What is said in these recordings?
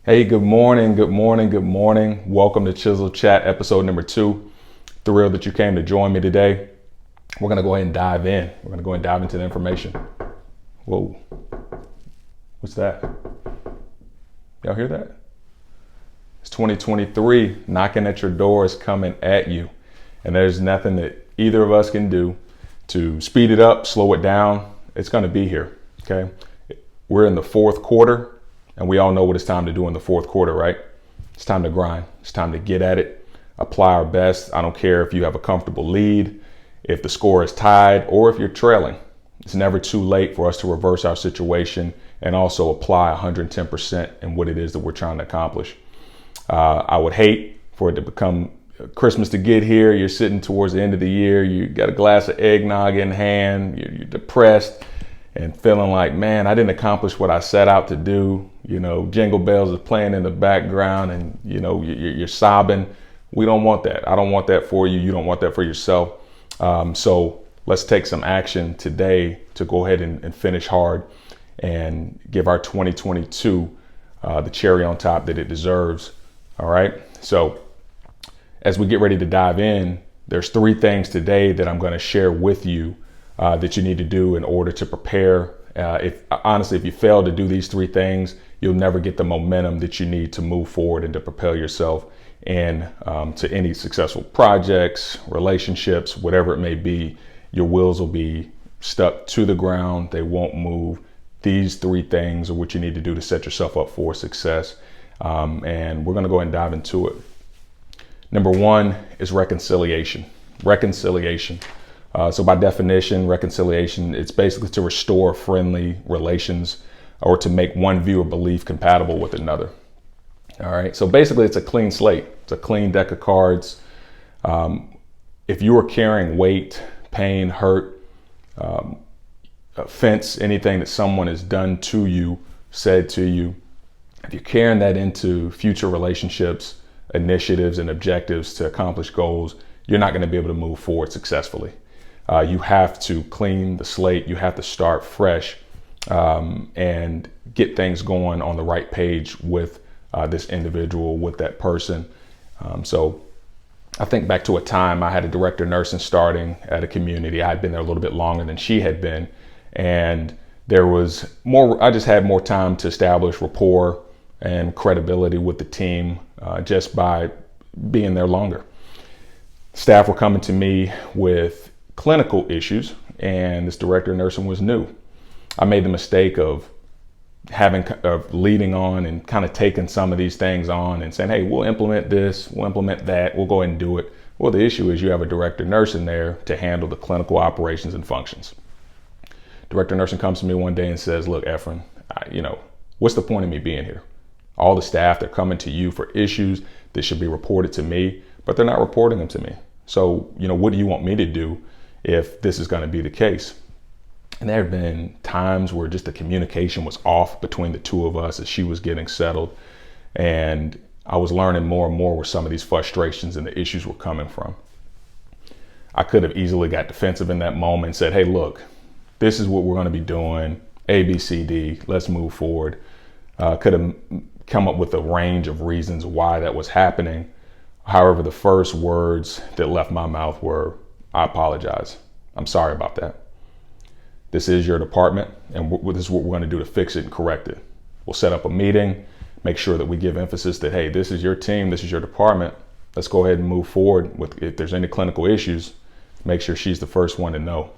Hey, good morning, good morning, good morning. Welcome to Chisel Chat episode number 2. Thrilled that you came to join me today. We're going to go ahead and dive in. We're going to go ahead and dive into the information. Whoa, what's that? Y'all hear that? It's 2023 knocking at your door, is coming at you. And there's nothing that either of us can do to speed it up, slow it down. It's going to be here, okay? We're in the fourth quarter. And we all know what it's time to do in the fourth quarter, right? It's time to grind. It's time to get at it, apply our best. I don't care if you have a comfortable lead, if the score is tied, or if you're trailing. It's never too late for us to reverse our situation and also apply 110% in what it is that we're trying to accomplish. I would hate for it to become Christmas to get here. You're sitting towards the end of the year. You got a glass of eggnog in hand. You're depressed and feeling like, man, I didn't accomplish what I set out to do. You know, Jingle Bells is playing in the background and, you know, you're sobbing. We don't want that. I don't want that for you. You don't want that for yourself. So let's take some action today to go ahead and finish hard and give our 2022 the cherry on top that it deserves. All right. So as we get ready to dive in, there's 3 things today that I'm going to share with you that you need to do in order to prepare. If you fail to do these 3 things, you'll never get the momentum that you need to move forward and to propel yourself and to any successful projects, relationships, whatever it may be. Your wheels will be stuck to the ground. They won't move. These 3 things are what you need to do to set yourself up for success. And we're going to go ahead and dive into it. Number 1 is reconciliation. Reconciliation. So by definition, reconciliation, it's basically to restore friendly relations or to make one view or belief compatible with another. All right. So basically, it's a clean slate. It's a clean deck of cards. If you are carrying weight, pain, hurt, offense, anything that someone has done to you, said to you, if you're carrying that into future relationships, initiatives, and objectives to accomplish goals, you're not going to be able to move forward successfully. You have to clean the slate. You have to start fresh and get things going on the right page with this individual, with that person. So I think back to a time I had a director of nursing starting at a community. I had been there a little bit longer than she had been. And there was more, I just had more time to establish rapport and credibility with the team just by being there longer. Staff were coming to me with clinical issues, and this director of nursing was new. I made the mistake of leading on and kind of taking some of these things on and saying, hey, we'll implement this, we'll implement that, we'll go ahead and do it. Well, the issue is you have a director of nursing there to handle the clinical operations and functions. Director of nursing comes to me one day and says, look, Efren, what's the point of me being here? All the staff, they're coming to you for issues that should be reported to me, but they're not reporting them to me. So, what do you want me to do if this is going to be the case? And there have been times where just the communication was off between the two of us as she was getting settled. And I was learning more and more where some of these frustrations and the issues were coming from. I could have easily got defensive in that moment and said, hey, look, this is what we're going to be doing, A, B, C, D, let's move forward. Could have come up with a range of reasons why that was happening. However, the first words that left my mouth were, I apologize. I'm sorry about that. This is your department, and this is what we're going to do to fix it and correct it. We'll set up a meeting, make sure that we give emphasis that, hey, this is your team, this is your department. Let's go ahead and move forward with, if there's any clinical issues, make sure she's the first one to know.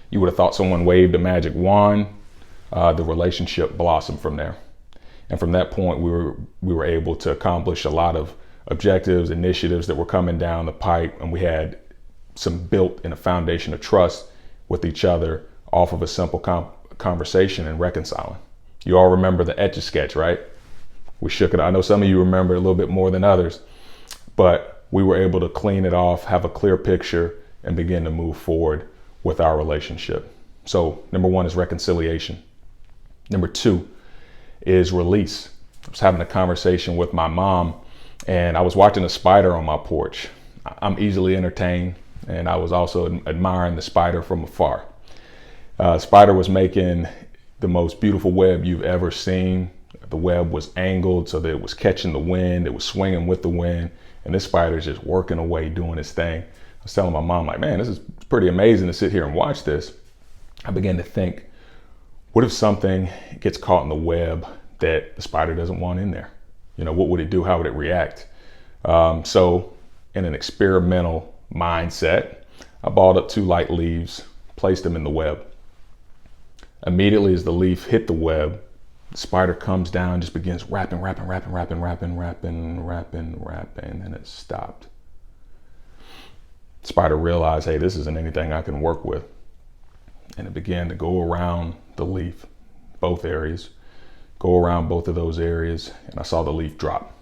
You would have thought someone waved a magic wand. The relationship blossomed from there. And from that point, we were able to accomplish a lot of objectives, initiatives that were coming down the pipe, and we had some built in a foundation of trust with each other off of a simple conversation and reconciling. You all remember the Etch-a-Sketch, right? We shook it. I know some of you remember a little bit more than others, but we were able to clean it off, have a clear picture, and begin to move forward with our relationship. So number 1 is reconciliation. Number 2 is release. I was having a conversation with my mom, and I was watching a spider on my porch. I'm easily entertained, and I was also admiring the spider from afar. Spider was making the most beautiful web you've ever seen. The web was angled so that it was catching the wind, it was swinging with the wind, and this spider's just working away doing its thing. I was telling my mom, like, man, this is pretty amazing to sit here and watch this. I began to think, what if something gets caught in the web that the spider doesn't want in there? What would it do? How would it react? So in an experimental mindset, I balled up 2 light leaves, placed them in the web. Immediately as the leaf hit the web, the spider comes down, just begins rapping, and it stopped. The spider realized, hey, this isn't anything I can work with. And it began to go around the leaf, both areas, go around both of those areas, and I saw the leaf drop.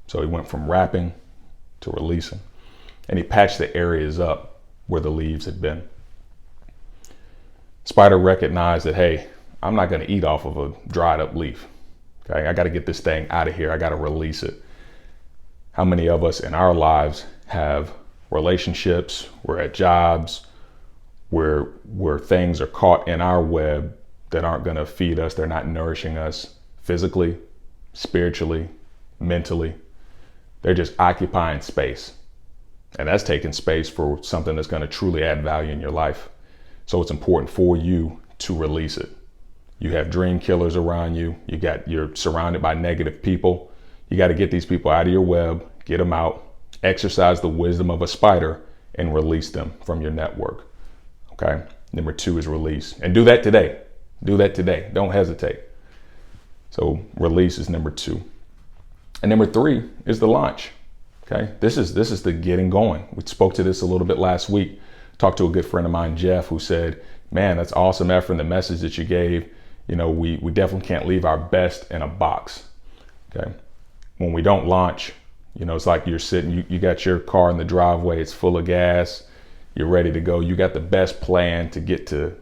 So he went from rapping to releasing, and he patched the areas up where the leaves had been. Spider recognized that, hey, I'm not going to eat off of a dried up leaf. Okay, I got to get this thing out of here. I got to release it. How many of us in our lives have relationships, we're at jobs where things are caught in our web that aren't going to feed us, they're not nourishing us physically, spiritually, mentally. They're just occupying space. And that's taking space for something that's going to truly add value in your life. So it's important for you to release it. You have dream killers around you. You're surrounded by negative people. You got to get these people out of your web, get them out, exercise the wisdom of a spider, and release them from your network. Okay. Number 2 is release. And do that today. Do that today. Don't hesitate. So release is number 2. And number 3 is the launch. Okay. This is the getting going. We spoke to this a little bit last week. Talked to a good friend of mine, Jeff, who said, man, that's awesome effort. And the message that you gave, we definitely can't leave our best in a box. Okay. When we don't launch, it's like you're sitting, you got your car in the driveway. It's full of gas. You're ready to go. You got the best plan to get to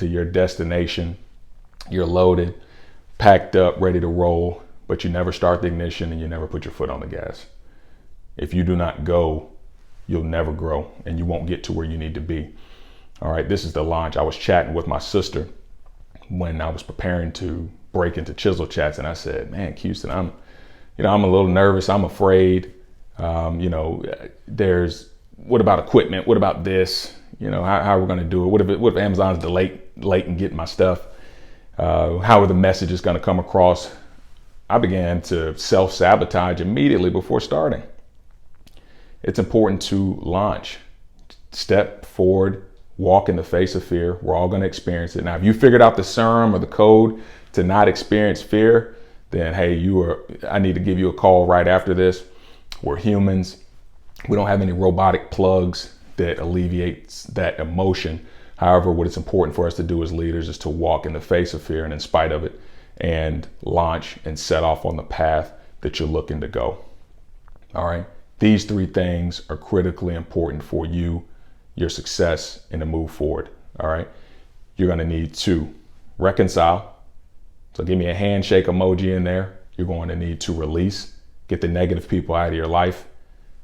your destination. You're loaded, packed up, ready to roll, but you never start the ignition and you never put your foot on the gas. If you do not go, you'll never grow and you won't get to where you need to be. All right, this is the launch. I was chatting with my sister when I was preparing to break into Chisel chats, and I said, man, Houston, I'm a little nervous. I'm afraid. What about equipment? What about this? How are we going to do it? What if Amazon's late in getting my stuff? How are the messages going to come across? I began to self-sabotage immediately before starting. It's important to launch. Step forward, walk in the face of fear. We're all going to experience it. Now, if you figured out the serum or the code to not experience fear, then hey, I need to give you a call right after this. We're humans. We don't have any robotic plugs that alleviates that emotion. However, what it's important for us to do as leaders is to walk in the face of fear and in spite of it, and launch and set off on the path that you're looking to go. All right. These 3 things are critically important for you, your success, and to move forward. All right. You're going to need to reconcile. So give me a handshake emoji in there. You're going to need to release, get the negative people out of your life.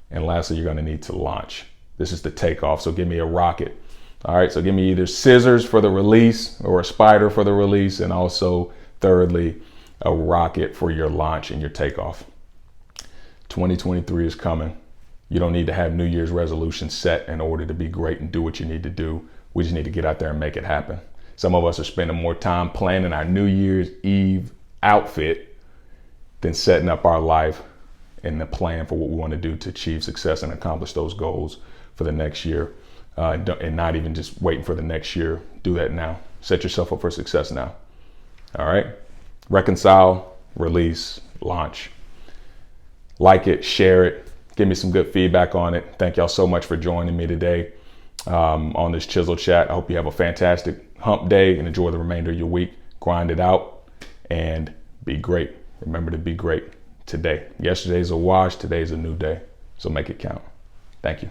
And lastly, you're going to need to launch. This is the takeoff. So give me a rocket. All right. So give me either scissors for the release or a spider for the release. And also, thirdly, a rocket for your launch and your takeoff. 2023 is coming. You don't need to have New Year's resolutions set in order to be great and do what you need to do. We just need to get out there and make it happen. Some of us are spending more time planning our New Year's Eve outfit than setting up our life and the plan for what we want to do to achieve success and accomplish those goals for the next year. And not even just waiting for the next year. Do that now. Set yourself up for success now. All right. Reconcile, release, launch. Like it, share it. Give me some good feedback on it. Thank y'all so much for joining me today on this Chisel chat. I hope you have a fantastic hump day and enjoy the remainder of your week. Grind it out and be great. Remember to be great today. Yesterday's a wash. Today's a new day. So make it count. Thank you.